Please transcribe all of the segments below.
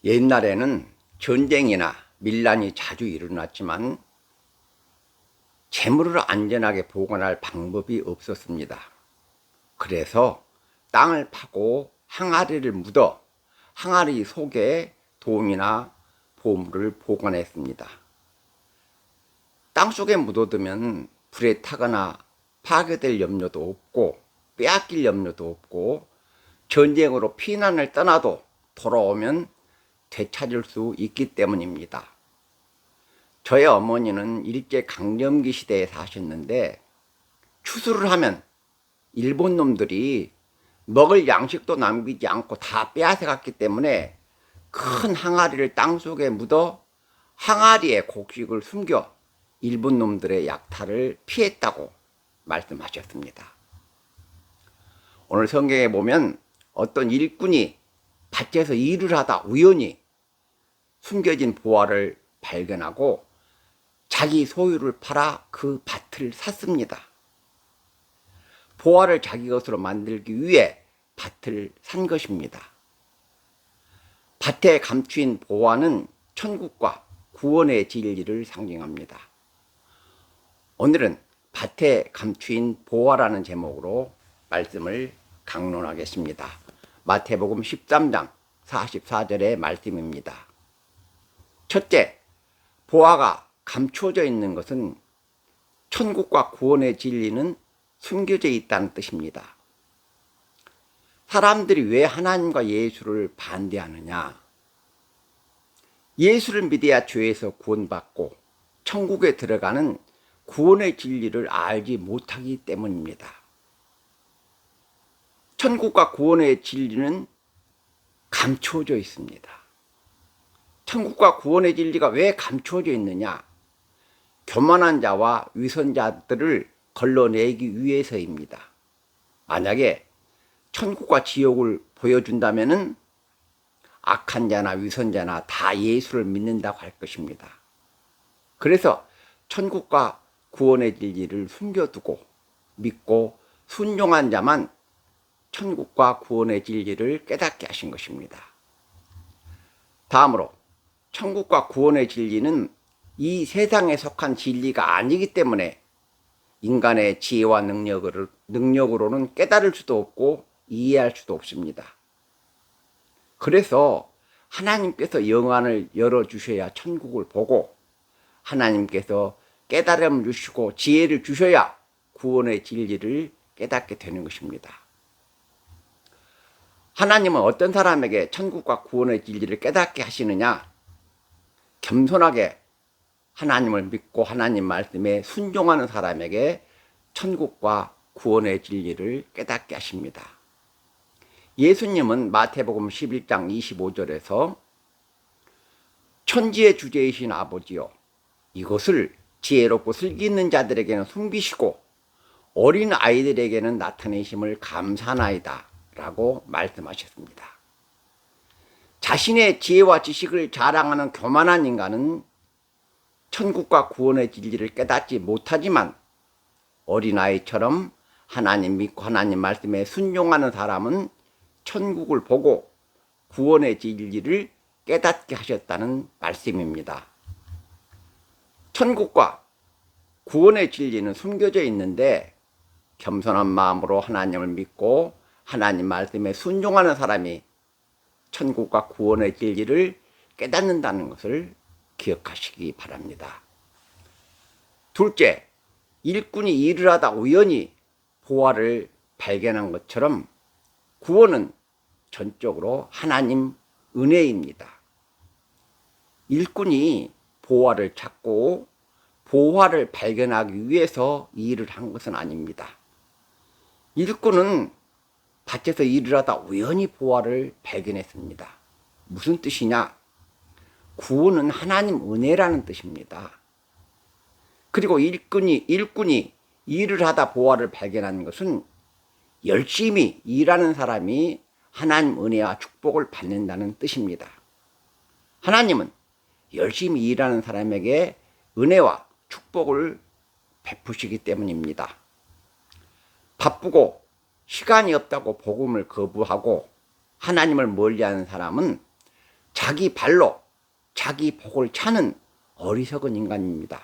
옛날에는 전쟁이나 밀란이 자주 일어났지만 재물을 안전하게 보관할 방법이 없었습니다. 그래서 땅을 파고 항아리를 묻어 항아리 속에 돈이나 보물을 보관했습니다. 땅속에 묻어두면 불에 타거나 파괴될 염려도 없고 빼앗길 염려도 없고 전쟁으로 피난을 떠나도 돌아오면 되찾을 수 있기 때문입니다. 저의 어머니는 일제강점기 시대에 사셨는데 추수를 하면 일본 놈들이 먹을 양식도 남기지 않고 다 빼앗아 갔기 때문에 큰 항아리를 땅속에 묻어 항아리에 곡식을 숨겨 일본 놈들의 약탈을 피했다고 말씀하셨습니다. 오늘 성경에 보면 어떤 일꾼이 밭에서 일을 하다 우연히 숨겨진 보화를 발견하고 자기 소유를 팔아 그 밭을 샀습니다. 보화를 자기 것으로 만들기 위해 밭을 산 것입니다. 밭에 감추인 보화는 천국과 구원의 진리를 상징합니다. 오늘은 밭에 감추인 보화라는 제목으로 말씀을 강론하겠습니다. 마태복음 13장 44절의 말씀입니다. 첫째, 보화가 감추어져 있는 것은 천국과 구원의 진리는 숨겨져 있다는 뜻입니다. 사람들이 왜 하나님과 예수를 반대하느냐? 예수를 믿어야 죄에서 구원받고 천국에 들어가는 구원의 진리를 알지 못하기 때문입니다. 천국과 구원의 진리는 감추어져 있습니다. 천국과 구원의 진리가 왜 감추어져 있느냐? 교만한 자와 위선자들을 걸러내기 위해서입니다. 만약에 천국과 지옥을 보여준다면 악한 자나 위선자나 다 예수를 믿는다고 할 것입니다. 그래서 천국과 구원의 진리를 숨겨두고 믿고 순종한 자만 천국과 구원의 진리를 깨닫게 하신 것입니다. 다음으로 천국과 구원의 진리는 이 세상에 속한 진리가 아니기 때문에 인간의 지혜와 능력으로는 깨달을 수도 없고 이해할 수도 없습니다. 그래서 하나님께서 영안을 열어주셔야 천국을 보고 하나님께서 깨달음을 주시고 지혜를 주셔야 구원의 진리를 깨닫게 되는 것입니다. 하나님은 어떤 사람에게 천국과 구원의 진리를 깨닫게 하시느냐? 겸손하게 하나님을 믿고 하나님 말씀에 순종하는 사람에게 천국과 구원의 진리를 깨닫게 하십니다. 예수님은 마태복음 11장 25절에서 천지의 주제이신 아버지여, 이것을 지혜롭고 슬기 있는 자들에게는 숨기시고 어린 아이들에게는 나타내심을 감사하나이다 라고 말씀하셨습니다. 자신의 지혜와 지식을 자랑하는 교만한 인간은 천국과 구원의 진리를 깨닫지 못하지만 어린아이처럼 하나님 믿고 하나님 말씀에 순종하는 사람은 천국을 보고 구원의 진리를 깨닫게 하셨다는 말씀입니다. 천국과 구원의 진리는 숨겨져 있는데 겸손한 마음으로 하나님을 믿고 하나님 말씀에 순종하는 사람이 천국과 구원의 진리를 깨닫는다는 것을 기억하시기 바랍니다. 둘째, 일꾼이 일을 하다 우연히 보화를 발견한 것처럼 구원은 전적으로 하나님 은혜입니다. 일꾼이 보화를 찾고 보화를 발견하기 위해서 일을 한 것은 아닙니다. 일꾼은 밭에서 일을 하다 우연히 보화를 발견했습니다. 무슨 뜻이냐? 구원은 하나님 은혜라는 뜻입니다. 그리고 일꾼이 일을 하다 보화를 발견하는 것은 열심히 일하는 사람이 하나님 은혜와 축복을 받는다는 뜻입니다. 하나님은 열심히 일하는 사람에게 은혜와 축복을 베푸시기 때문입니다. 바쁘고 시간이 없다고 복음을 거부하고 하나님을 멀리하는 사람은 자기 발로 자기 복을 차는 어리석은 인간입니다.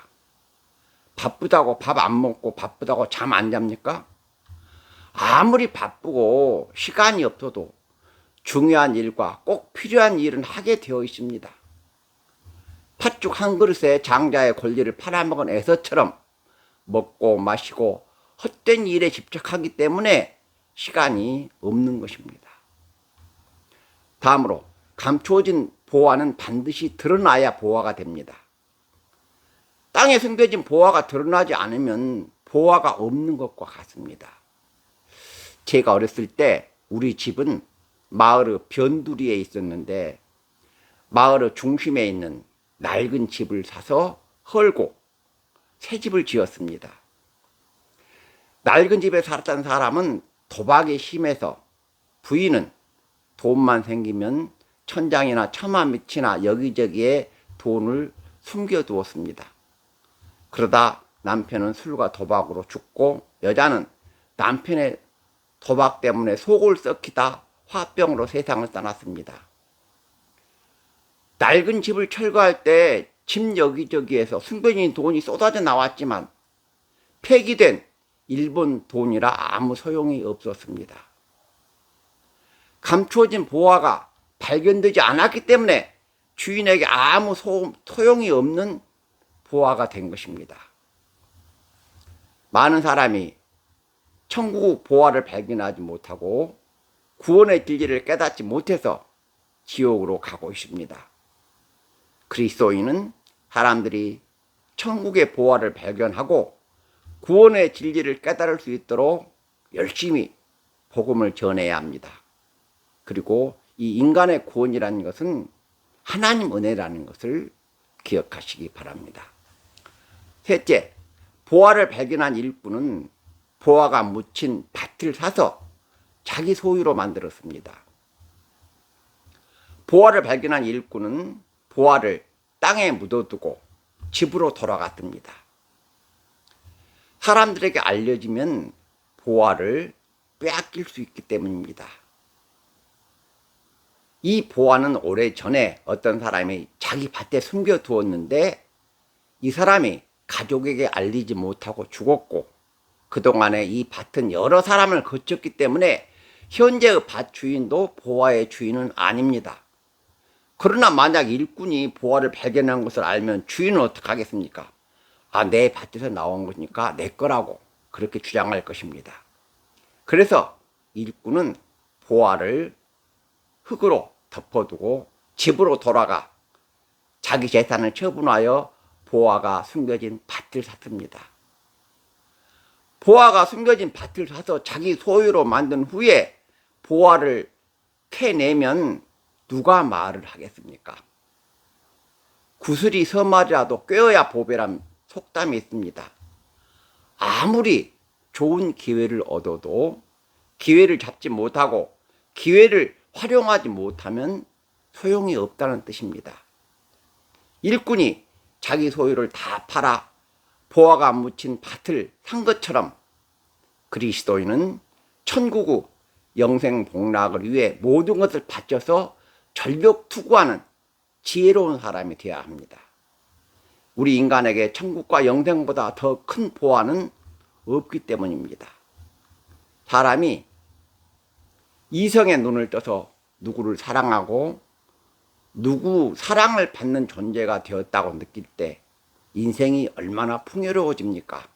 바쁘다고 밥 안 먹고 바쁘다고 잠 안 잡니까? 아무리 바쁘고 시간이 없어도 중요한 일과 꼭 필요한 일은 하게 되어 있습니다. 팥죽 한 그릇에 장자의 권리를 팔아먹은 에서처럼 먹고 마시고 헛된 일에 집착하기 때문에 시간이 없는 것입니다. 다음으로 감추어진 보화는 반드시 드러나야 보화가 됩니다. 땅에 숨겨진 보화가 드러나지 않으면 보화가 없는 것과 같습니다. 제가 어렸을 때 우리 집은 마을의 변두리에 있었는데 마을의 중심에 있는 낡은 집을 사서 헐고 새 집을 지었습니다. 낡은 집에 살았던 사람은 도박이 심해서 부인은 돈만 생기면 천장이나 처마 밑이나 여기저기에 돈을 숨겨두었습니다. 그러다 남편은 술과 도박으로 죽고 여자는 남편의 도박 때문에 속을 썩히다 화병으로 세상을 떠났습니다. 낡은 집을 철거할 때 집 여기저기에서 숨겨진 돈이 쏟아져 나왔지만 폐기된 일본 돈이라 아무 소용이 없었습니다. 감추어진 보화가 발견되지 않았기 때문에 주인에게 아무 소용이 없는 보화가 된 것입니다. 많은 사람이 천국 보화를 발견하지 못하고 구원의 진리를 깨닫지 못해서 지옥으로 가고 있습니다. 그리스도인은 사람들이 천국의 보화를 발견하고 구원의 진리를 깨달을 수 있도록 열심히 복음을 전해야 합니다. 그리고 이 인간의 구원이라는 것은 하나님 은혜라는 것을 기억하시기 바랍니다. 셋째, 보화를 발견한 일꾼은 보화가 묻힌 밭을 사서 자기 소유로 만들었습니다. 보화를 발견한 일꾼은 보화를 땅에 묻어두고 집으로 돌아갔답니다. 사람들에게 알려지면 보화를 빼앗길 수 있기 때문입니다. 이 보화는 오래전에 어떤 사람이 자기 밭에 숨겨두었는데 이 사람이 가족에게 알리지 못하고 죽었고 그동안에 이 밭은 여러 사람을 거쳤기 때문에 현재의 밭 주인도 보화의 주인은 아닙니다. 그러나 만약 일꾼이 보화를 발견한 것을 알면 주인은 어떻게 하겠습니까? 내 밭에서 나온 거니까 내 거라고 그렇게 주장할 것입니다. 그래서 일꾼은 보화를 흙으로 덮어두고 집으로 돌아가 자기 재산을 처분하여 보화가 숨겨진 밭을 샀습니다. 보화가 숨겨진 밭을 사서 자기 소유로 만든 후에 보화를 캐내면 누가 말을 하겠습니까? 구슬이 서말이라도 꿰어야 보배란 속담이 있습니다. 아무리 좋은 기회를 얻어도 기회를 잡지 못하고 기회를 활용하지 못하면 소용이 없다는 뜻입니다. 일꾼이 자기 소유를 다 팔아 보화가 묻힌 밭을 산 것처럼 그리스도인은 천국의 영생 복락을 위해 모든 것을 바쳐서 절벽 투구하는 지혜로운 사람이 되어야 합니다. 우리 인간에게 천국과 영생보다 더 큰 보화는 없기 때문입니다. 사람이 이성의 눈을 떠서 누구를 사랑하고 누구 사랑을 받는 존재가 되었다고 느낄 때 인생이 얼마나 풍요로워집니까?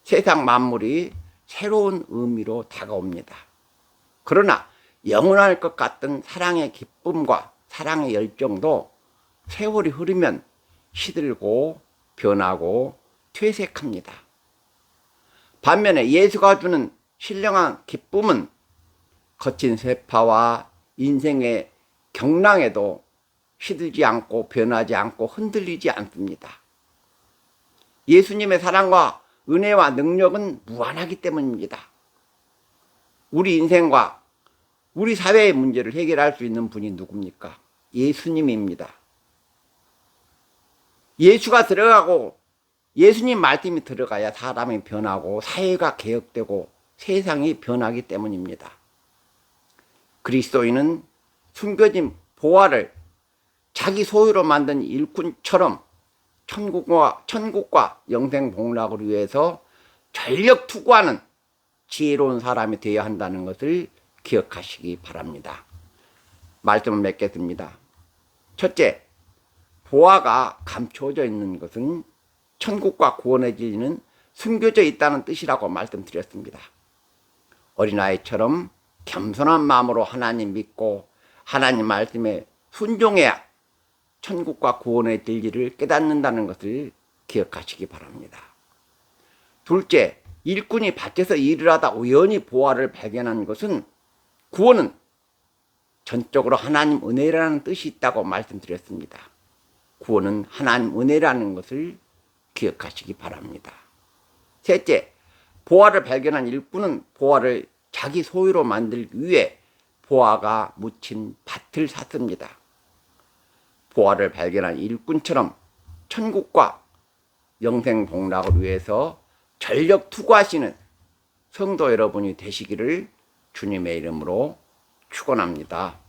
세상 만물이 새로운 의미로 다가옵니다. 그러나 영원할 것 같던 사랑의 기쁨과 사랑의 열정도 세월이 흐르면 시들고 변하고 퇴색합니다. 반면에 예수가 주는 신령한 기쁨은 거친 쇠파와 인생의 경랑에도 시들지 않고 변하지 않고 흔들리지 않습니다. 예수님의 사랑과 은혜와 능력은 무한하기 때문입니다. 우리 인생과 우리 사회의 문제를 해결할 수 있는 분이 누굽니까? 예수님입니다. 예수가 들어가고 예수님 말씀이 들어가야 사람이 변하고 사회가 개혁되고 세상이 변하기 때문입니다. 그리스도인은 숨겨진 보화를 자기 소유로 만든 일꾼처럼 천국과 영생복락을 위해서 전력 투구하는 지혜로운 사람이 되어야 한다는 것을 기억하시기 바랍니다. 말씀을 맺겠습니다. 첫째, 보화가 감추어져 있는 것은 천국과 구원의 진리는 숨겨져 있다는 뜻이라고 말씀드렸습니다. 어린아이처럼 겸손한 마음으로 하나님 믿고 하나님 말씀에 순종해야 천국과 구원의 진리를 깨닫는다는 것을 기억하시기 바랍니다. 둘째, 일꾼이 밭에서 일을 하다 우연히 보화를 발견한 것은 구원은 전적으로 하나님 은혜라는 뜻이 있다고 말씀드렸습니다. 구원은 하나님 은혜라는 것을 기억하시기 바랍니다. 셋째, 보화를 발견한 일꾼은 보화를 자기 소유로 만들기 위해 보화가 묻힌 밭을 샀습니다. 보화를 발견한 일꾼처럼 천국과 영생복락을 위해서 전력 투구하시는 성도 여러분이 되시기를 주님의 이름으로 축원합니다.